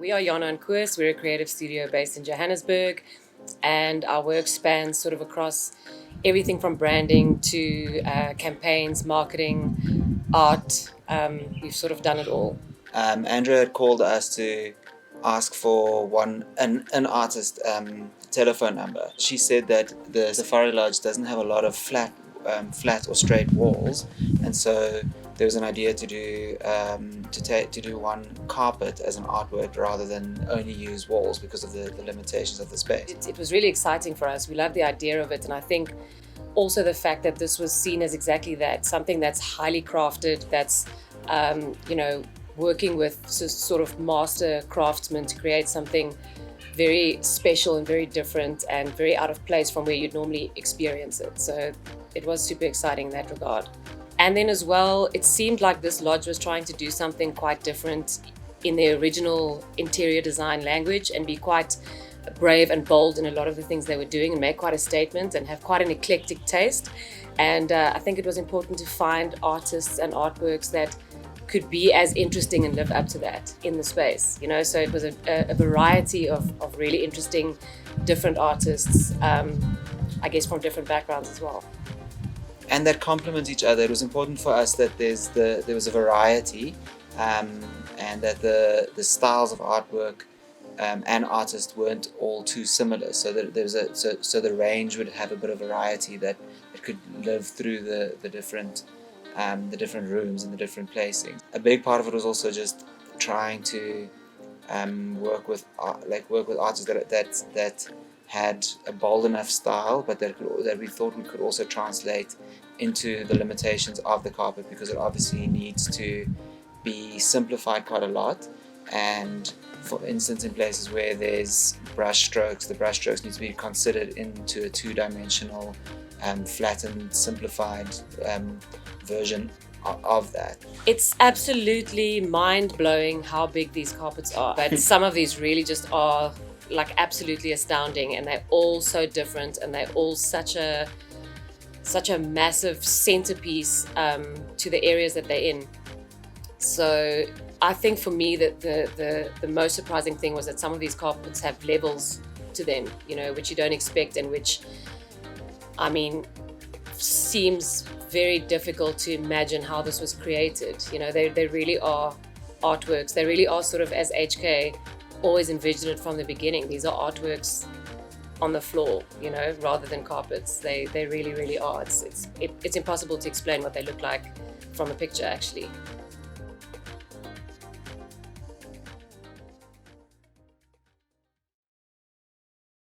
We are Jana and Koos. We're a creative studio based in Johannesburg, and our work spans sort of across everything from branding to campaigns, marketing, art. We've sort of done it all. Andrea had called us to ask for an artist telephone number. She said that the Safari Lodge doesn't have a lot of flat or straight walls, and so there was an idea to do one carpet as an artwork rather than only use walls because of the limitations of the space. It was really exciting for us. We loved the idea of it, and I think also the fact that this was seen as exactly that, something that's highly crafted, that's working with sort of master craftsmen to create something very special and very different and very out of place from where you'd normally experience it. So it was super exciting in that regard. And then as well, it seemed like this lodge was trying to do something quite different in their original interior design language and be quite brave and bold in a lot of the things they were doing and make quite a statement and have quite an eclectic taste. And I think it was important to find artists and artworks that could be as interesting and live up to that in the space, so it was a variety of really interesting different artists, I guess from different backgrounds as well, and that complement each other. It was important for us that there was a variety, and that the styles of artwork and artists weren't all too similar, so that so the range would have a bit of variety, that it could live through the different rooms and the different placings. A big part of it was also just trying to work with artists that had a bold enough style, but that we thought we could also translate into the limitations of the carpet, because it obviously needs to be simplified quite a lot. And for instance, in places where there's brush strokes, the brush strokes need to be considered into a two-dimensional, flattened, simplified version of that. It's absolutely mind-blowing how big these carpets are, but some of these really just are like absolutely astounding, and they're all so different, and they're all such a massive centerpiece to the areas that they're in. So I think for me that the most surprising thing was that some of these carpets have levels to them, which you don't expect, and which, seems very difficult to imagine how this was created. They really are artworks. They really are sort of, as HK always envisioned it from the beginning. These are artworks on the floor, rather than carpets. They really, really are. It's impossible to explain what they look like from a picture, actually.